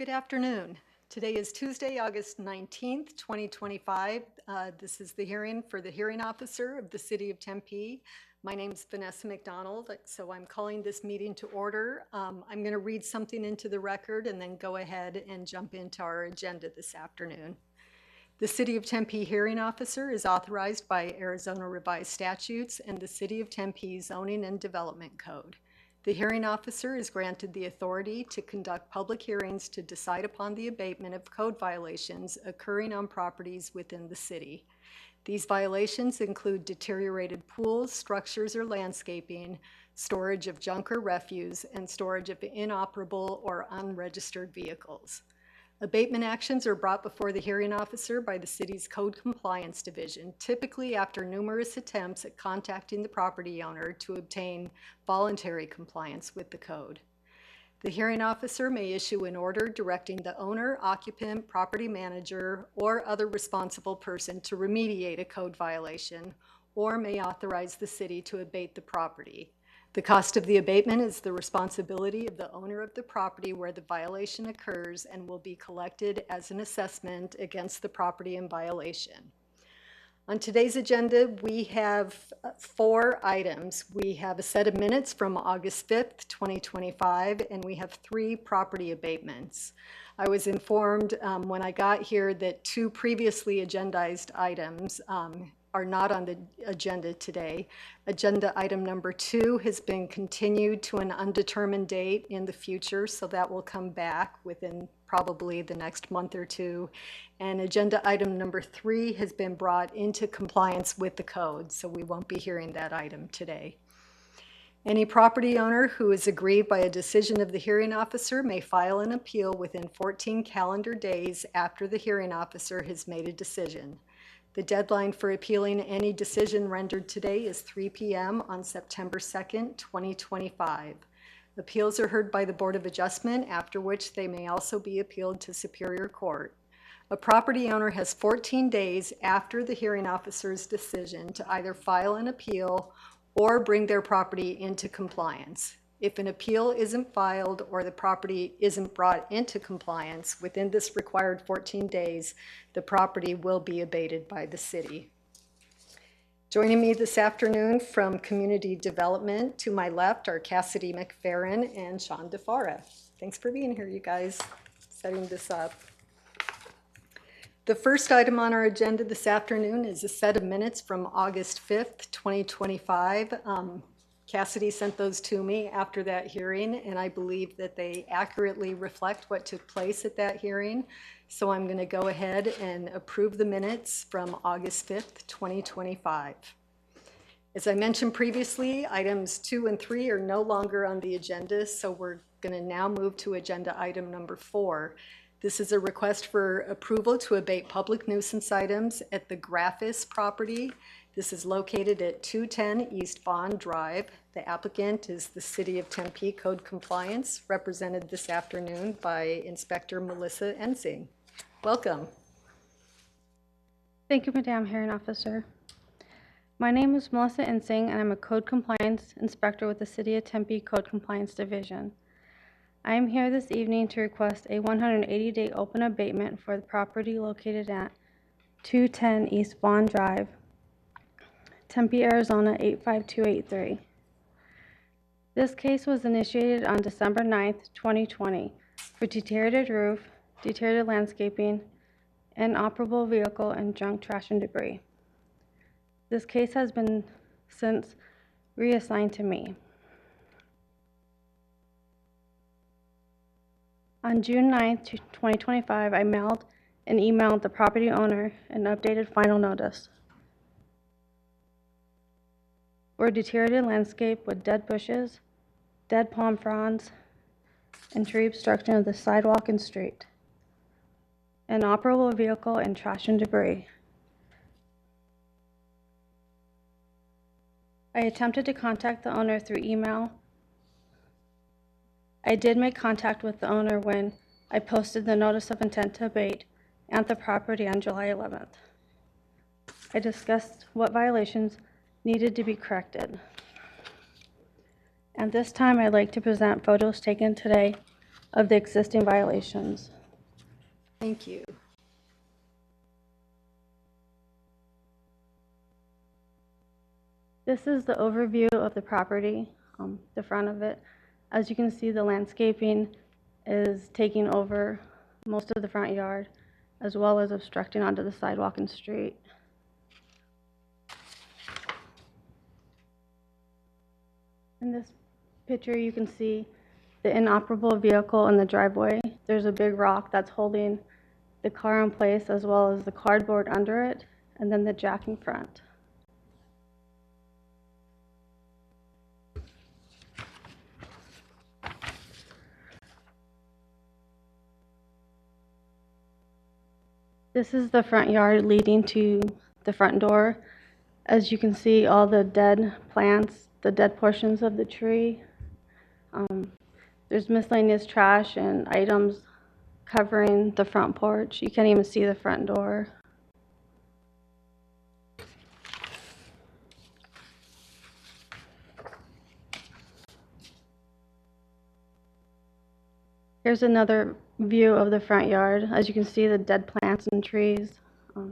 Good afternoon. Today is Tuesday, August 19th, 2025. This is the hearing for the hearing officer of the City of Tempe. My name is Vanessa McDonald, so I'm calling this meeting to order. I'm going to read something into the record and then go ahead and jump into our agenda this afternoon. The City of Tempe hearing officer is authorized by Arizona Revised Statutes and the City of Tempe Zoning and Development Code. The hearing officer is granted the authority to conduct public hearings to decide upon the abatement of code violations occurring on properties within the city. These violations include deteriorated pools, structures, or landscaping, storage of junk or refuse, and storage of inoperable or unregistered vehicles. Abatement actions are brought before the hearing officer by the city's Code Compliance Division, typically after numerous attempts at contacting the property owner to obtain voluntary compliance with the code. The hearing officer may issue an order directing the owner, occupant, property manager, or other responsible person to remediate a code violation, or may authorize the city to abate the property. The cost of the abatement is the responsibility of the owner of the property where the violation occurs and will be collected as an assessment against the property in violation. On today's agenda, we have 4 items. We have a set of minutes from August 5th, 2025, and we have 3 property abatements. I was informed when I got here that 2 previously agendized items are not on the agenda today. Agenda item number 2 has been continued to an undetermined date in the future, so that will come back within probably the next month or 2. And agenda item number 3 has been brought into compliance with the code, so we won't be hearing that item today. Any property owner who is aggrieved by a decision of the hearing officer may file an appeal within 14 calendar days after the hearing officer has made a decision. The deadline for appealing any decision rendered today is 3 p.m. on September 2nd, 2025. Appeals are heard by the Board of Adjustment, after which they may also be appealed to Superior Court. A property owner has 14 days after the hearing officer's decision to either file an appeal or bring their property into compliance. If an appeal isn't filed or the property isn't brought into compliance within this required 14 days, the property will be abated by the city. Joining me this afternoon from Community Development to my left are Cassidy McFerrin and Sean DeFara. Thanks for being here, you guys, setting this up. The first item on our agenda this afternoon is a set of minutes from August 5th, 2025. Cassidy sent those to me after that hearing, and I believe that they accurately reflect what took place at that hearing. So I'm going to go ahead and approve the minutes from August 5th, 2025. As I mentioned previously, items 2 and 3 are no longer on the agenda, so we're going to now move to agenda item number 4. This is a request for approval to abate public nuisance items at the Graphis property. This is located at 210 East Vaughn Drive. The applicant is the City of Tempe Code Compliance, represented this afternoon by Inspector Melissa Ensing. Welcome. Thank you, Madam Hearing Officer. My name is Melissa Ensing, and I'm a Code Compliance Inspector with the City of Tempe Code Compliance Division. I am here this evening to request a 180-day open abatement for the property located at 210 East Vaughn Drive, Tempe, Arizona 85283. This case was initiated on December 9th, 2020 for deteriorated roof, deteriorated landscaping, inoperable vehicle, and junk, trash, and debris. This case has been since reassigned to me. On June 9th, 2025, I mailed and emailed the property owner an updated final notice for a deteriorated landscape with dead bushes, dead palm fronds, and tree obstruction of the sidewalk and street, an operable vehicle, and trash and debris. I attempted to contact the owner through email. I did make contact with the owner when I posted the notice of intent to abate at the property on July 11th. I discussed what violations needed to be corrected. At this time, I'd like to present photos taken today of the existing violations. Thank you. This is the overview of the property, the front of it. As you can see, the landscaping is taking over most of the front yard, as well as obstructing onto the sidewalk and street. In this picture, you can see the inoperable vehicle in the driveway. There's a big rock that's holding the car in place, as well as the cardboard under it, and then the jack in front. This is the front yard leading to the front door. As you can see, all the dead plants, the dead portions of the tree. There's miscellaneous trash and items covering the front porch. You can't even see the front door. Here's another view of the front yard. As you can see, the dead plants and trees.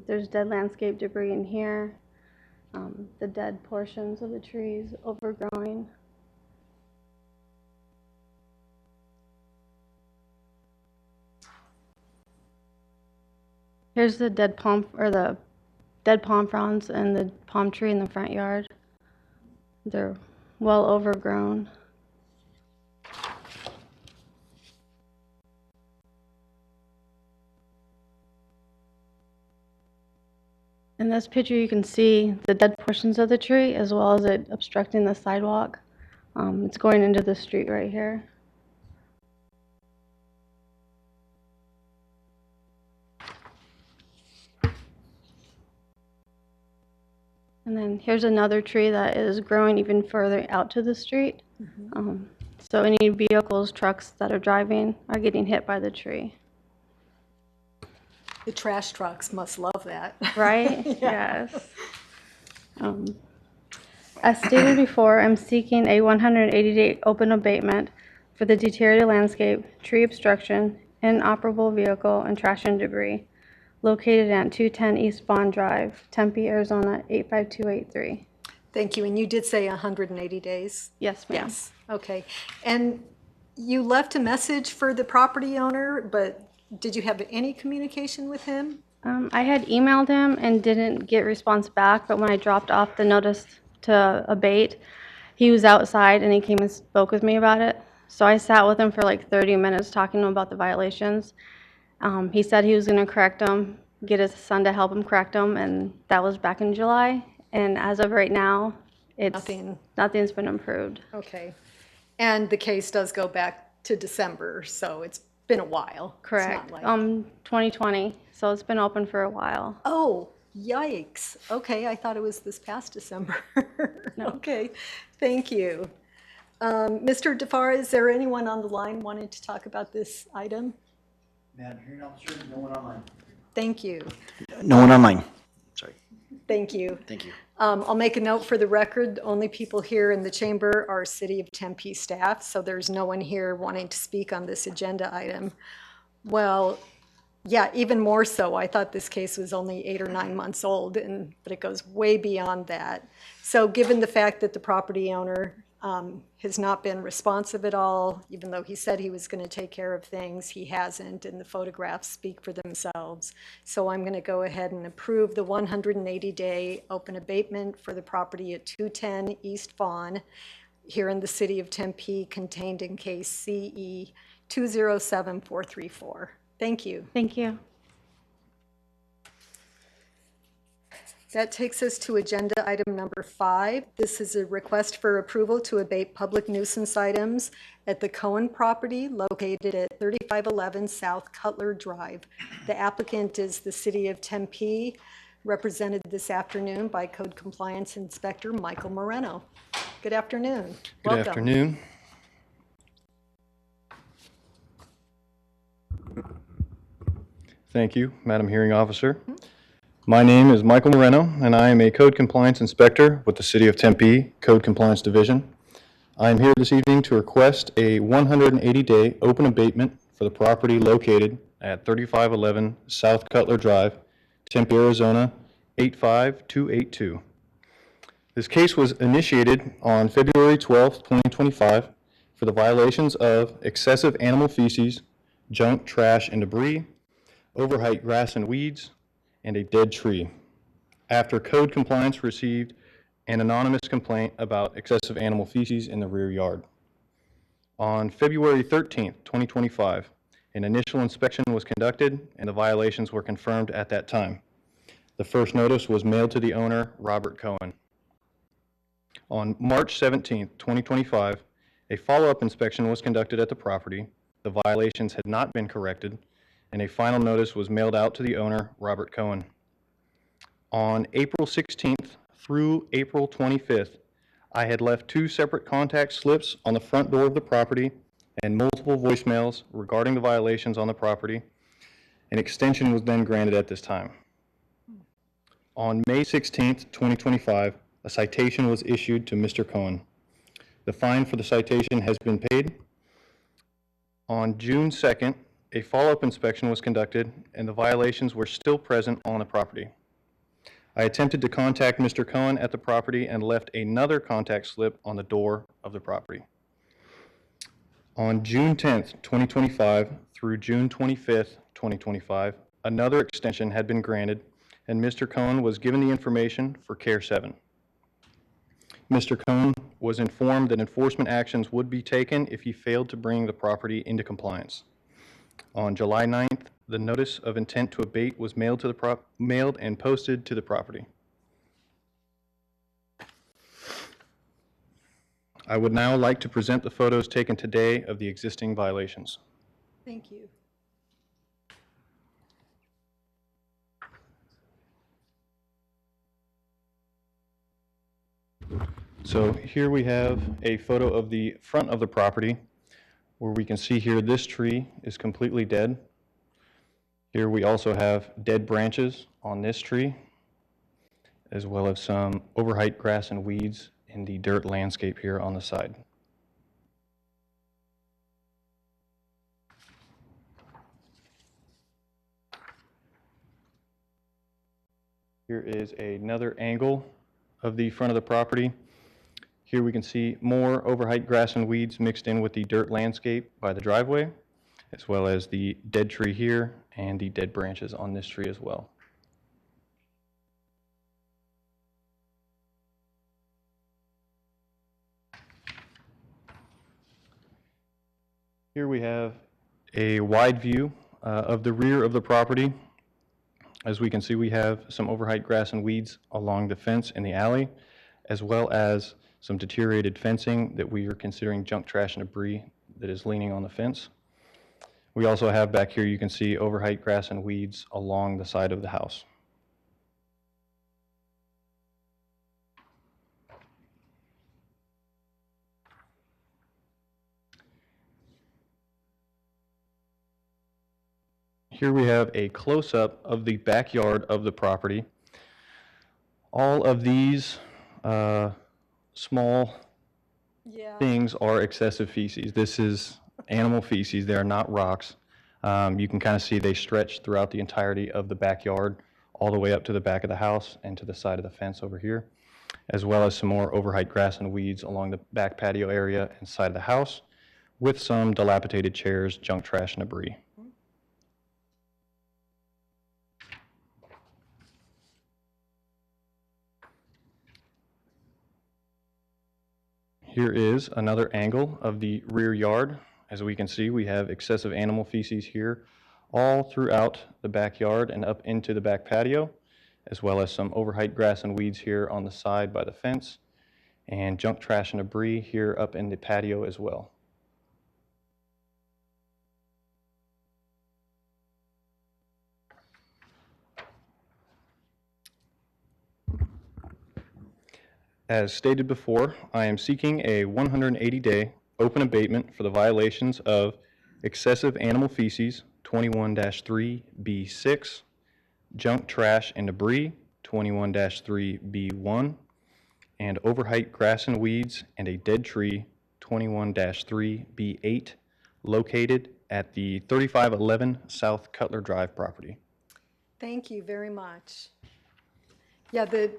There's dead landscape debris in here. The dead portions of the trees overgrowing. Here's the dead palm fronds and the palm tree in the front yard. They're well overgrown. In this picture, you can see the dead portions of the tree, as well as it obstructing the sidewalk. It's going into the street right here. And then here's another tree that is growing even further out to the street. So any vehicles, trucks that are driving are getting hit by the tree. The trash trucks must love that. Right? Yeah. Yes. As stated before, I'm seeking a 180-day open abatement for the deteriorated landscape, tree obstruction, inoperable vehicle, and trash and debris located at 210 East Bond Drive, Tempe, Arizona 85283. Thank you. And you did say 180 days? Yes, ma'am. Yes. Okay. And you left a message for the property owner, but did you have any communication with him? I had emailed him and didn't get response back, but when I dropped off the notice to abate, he was outside and he came and spoke with me about it. So I sat with him for like 30 minutes talking to him about the violations. He said he was going to correct them, get his son to help him correct them, and that was back in July. And as of right now, nothing's been improved. Okay. And the case does go back to December, so it's been a while. It's Correct. not like- 2020, so it's been open for a while. Oh, yikes. Okay, I thought it was this past December. No. Okay, thank you. Mr. DeFar, is there anyone on the line wanting to talk about this item? Madam Hearing Officer, no one online. Thank you. No one online. Sorry. Thank you. Thank you. I'll make a note for the record. The only people here in the chamber are City of Tempe staff, so there's no one here wanting to speak on this agenda item. Well, yeah, even more so. I thought this case was only 8 or 9 months old, but it goes way beyond that. So given the fact that the property owner has not been responsive at all, even though he said he was going to take care of things, he hasn't, and the photographs speak for themselves. So I'm going to go ahead and approve the 180-day open abatement for the property at 210 East Vaughn here in the city of Tempe, contained in case CE 207434. Thank you. Thank you. That takes us to agenda item number 5. This is a request for approval to abate public nuisance items at the Cohen property located at 3511 South Cutler Drive. The applicant is the City of Tempe, represented this afternoon by Code Compliance Inspector Michael Moreno. Good afternoon. Good Welcome. afternoon. Thank you, Madam Hearing Officer. My name is Michael Moreno, and I am a Code Compliance Inspector with the City of Tempe Code Compliance Division. I am here this evening to request a 180-day open abatement for the property located at 3511 South Cutler Drive, Tempe, Arizona 85282. This case was initiated on February 12, 2025 for the violations of excessive animal feces, junk, trash, and debris, overheight grass and weeds, and a dead tree, after code compliance received an anonymous complaint about excessive animal feces in the rear yard. On February 13, 2025, an initial inspection was conducted and the violations were confirmed at that time. The first notice was mailed to the owner, Robert Cohen. On March 17, 2025, a follow-up inspection was conducted at the property. The violations had not been corrected, and a final notice was mailed out to the owner, Robert Cohen. On April 16th through April 25th, I had left 2 separate contact slips on the front door of the property and multiple voicemails regarding the violations on the property. An extension was then granted at this time. On May 16th, 2025, a citation was issued to Mr. Cohen. The fine for the citation has been paid. On June 2nd, a follow-up inspection was conducted and the violations were still present on the property. I attempted to contact Mr. Cohen at the property and left another contact slip on the door of the property. On June 10th, 2025 through June 25th, 2025, another extension had been granted and Mr. Cohen was given the information for Care 7. Mr. Cohen was informed that enforcement actions would be taken if he failed to bring the property into compliance. On July 9th, the notice of intent to abate was mailed and posted to the property. I would now like to present the photos taken today of the existing violations. Thank you. So here we have a photo of the front of the property where we can see here this tree is completely dead. Here we also have dead branches on this tree, as well as some overheight grass and weeds in the dirt landscape here on the side. Here is another angle of the front of the property. Here we can see more overheight grass and weeds mixed in with the dirt landscape by the driveway, as well as the dead tree here and the dead branches on this tree as well. Here we have a wide view of the rear of the property. As we can see, we have some overheight grass and weeds along the fence in the alley, as well as some deteriorated fencing that we are considering junk, trash, and debris that is leaning on the fence. We also have back here, you can see overheight grass and weeds along the side of the house. Here we have a close-up of the backyard of the property. All of these small things are excessive feces. This is animal feces. They are not rocks. You can kind of see they stretch throughout the entirety of the backyard, all the way up to the back of the house and to the side of the fence over here, as well as some more overheight grass and weeds along the back patio area and side of the house, with some dilapidated chairs, junk, trash, and debris. Here is another angle of the rear yard. As we can see, we have excessive animal feces here all throughout the backyard and up into the back patio, as well as some overheight grass and weeds here on the side by the fence, and junk, trash, and debris here up in the patio as well. As stated before, I am seeking a 180-day open abatement for the violations of excessive animal feces, 21-3B6, junk, trash, and debris, 21-3B1, and overheight grass and weeds and a dead tree, 21-3B8, located at the 3511 South Cutler Drive property. Thank you very much. Yeah, the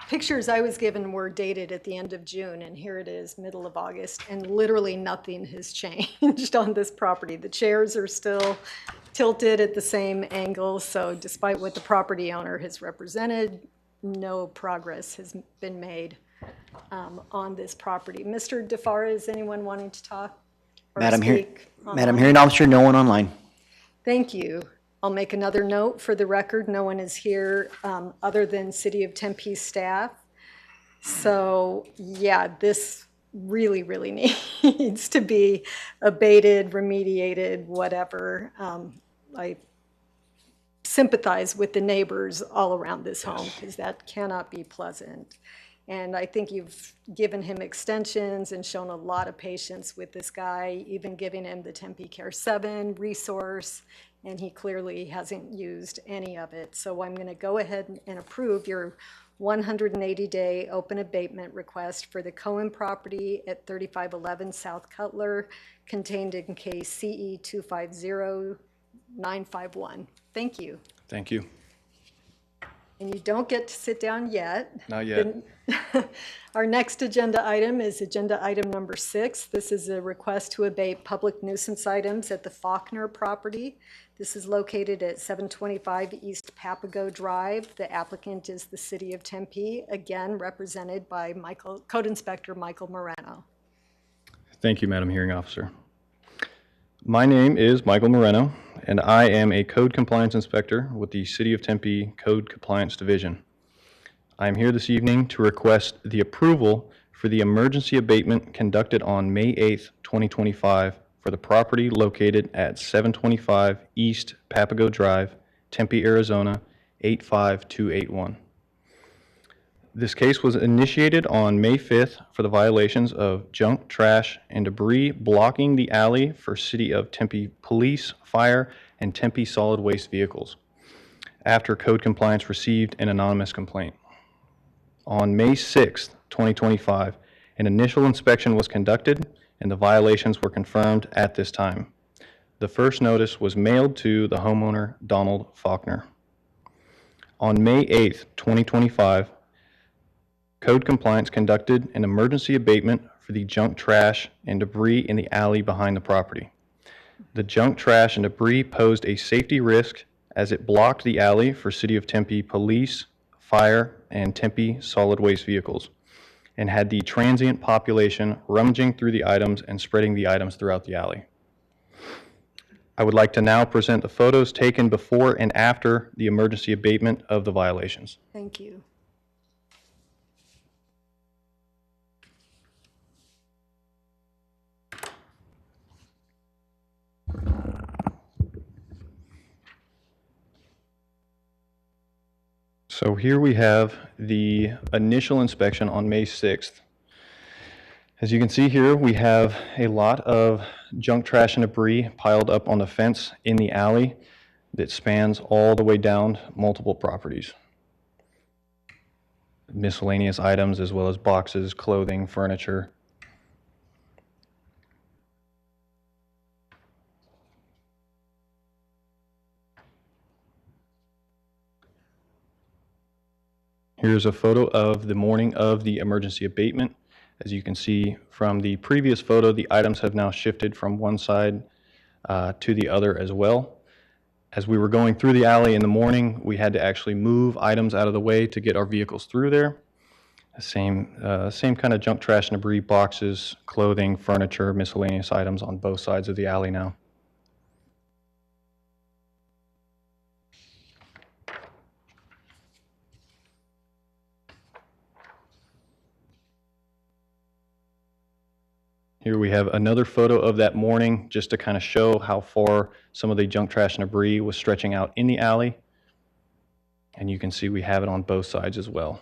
pictures I was given were dated at the end of June, and here it is, middle of August, and literally nothing has changed on this property. The chairs are still tilted at the same angle, so despite what the property owner has represented, no progress has been made on this property. Mr. DeFara, is anyone wanting to talk or Madam speak online? Hearing Officer, no one online. Thank you. I'll make another note for the record. No one is here other than City of Tempe staff. So yeah, this really, really needs to be abated, remediated, whatever. I sympathize with the neighbors all around this home because that cannot be pleasant. And I think you've given him extensions and shown a lot of patience with this guy, even giving him the Tempe Care 7 resource, and he clearly hasn't used any of it. So I'm going to go ahead and approve your 180-day open abatement request for the Cohen property at 3511 South Cutler, contained in case CE 250951. Thank you. Thank you. And you don't get to sit down yet. Not yet. Our next agenda item is agenda item number 6. This is a request to abate public nuisance items at the Faulkner property. This is located at 725 East Papago Drive. The applicant is the City of Tempe, again represented by Code Inspector Michael Moreno. Thank you, Madam Hearing Officer. My name is Michael Moreno, and I am a Code Compliance Inspector with the City of Tempe Code Compliance Division. I am here this evening to request the approval for the emergency abatement conducted on May 8th, 2025 for the property located at 725 East Papago Drive, Tempe, Arizona, 85281. This case was initiated on May 5th for the violations of junk, trash, and debris blocking the alley for City of Tempe Police, Fire, and Tempe Solid Waste vehicles, after Code Compliance received an anonymous complaint. On May 6th, 2025, an initial inspection was conducted and the violations were confirmed at this time. The first notice was mailed to the homeowner, Donald Faulkner. On May 8th, 2025, Code Compliance conducted an emergency abatement for the junk, trash, and debris in the alley behind the property. The junk, trash, and debris posed a safety risk as it blocked the alley for City of Tempe Police, Fire, and Tempe Solid Waste vehicles, and had the transient population rummaging through the items and spreading the items throughout the alley. I would like to now present the photos taken before and after the emergency abatement of the violations. Thank you. So here we have the initial inspection on May 6th. As you can see here, we have a lot of junk, trash, and debris piled up on the fence in the alley that spans all the way down multiple properties. Miscellaneous items as well as boxes, clothing, furniture. Here's a photo of the morning of the emergency abatement. As you can see from the previous photo, the items have now shifted from one side to the other as well. As we were going through the alley in the morning, we had to actually move items out of the way to get our vehicles through there. Same kind of junk, trash, and debris, boxes, clothing, furniture, miscellaneous items on both sides of the alley now. Here we have another photo of that morning just to kind of show how far some of the junk, trash, and debris was stretching out in the alley. And you can see we have it on both sides as well.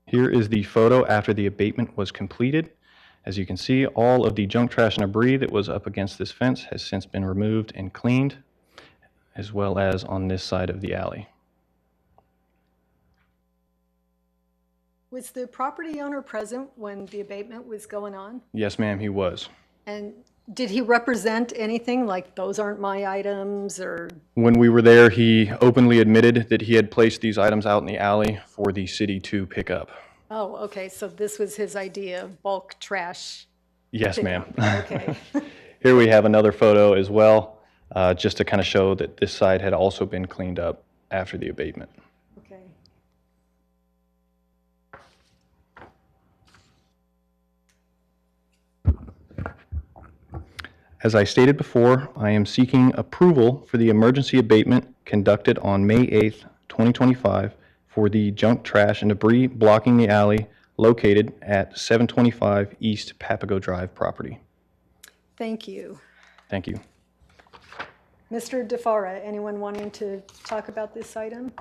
Here is the photo after the abatement was completed. As you can see, all of the junk, trash, and debris that was up against this fence has since been removed and cleaned as well as on this side of the alley. Was the property owner present when the abatement was going on? Yes, ma'am, he was. And did he represent anything like those aren't my items or? When we were there, he openly admitted that he had placed these items out in the alley for the city to pick up. Oh, okay, so this was his idea of bulk trash. Yes, ma'am. Okay. Here we have another photo as well, just to kind of show that this side had also been cleaned up after the abatement. Okay. As I stated before, I am seeking approval for the emergency abatement conducted on May 8th, 2025 for the junk trash and debris blocking the alley located at 725 East Papago Drive property. Thank you. Thank you. Mr. DeFara, anyone wanting to talk about this item?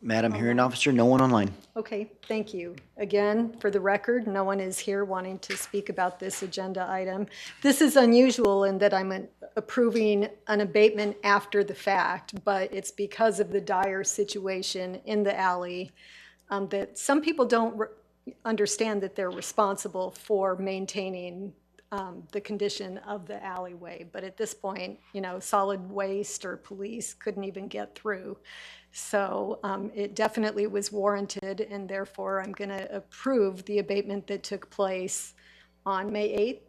Madam Hearing Officer, no one online. Okay, thank you. Again, for the record, no one is here wanting to speak about this agenda item. This is unusual in that I'm approving an abatement after the fact, but it's because of the dire situation in the alley that some people don't understand that they're responsible for maintaining the condition of the alleyway. But at this point, you know, solid waste or police couldn't even get through. So it definitely was warranted, and therefore I'm going to approve the abatement that took place on May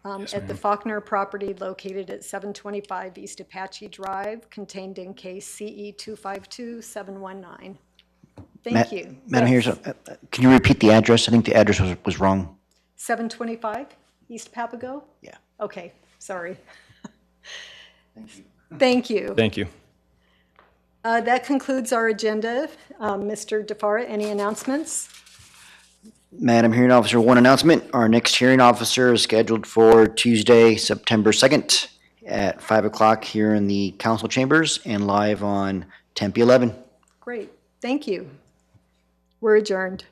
8th at the Faulkner property located at 725 East Apache Drive, contained in case CE 252719. Thank you. Madam Yes. Hearing, can you repeat the address? I think the address was wrong. 725 East Papago? Yeah. Okay, sorry. Thank you. Thank you. That concludes our agenda. Mr. DeFara, any announcements? Madam Hearing Officer, one announcement. Our next hearing officer is scheduled for Tuesday, September 2nd at 5 o'clock here in the council chambers and live on Tempe 11. Great, thank you. We're adjourned.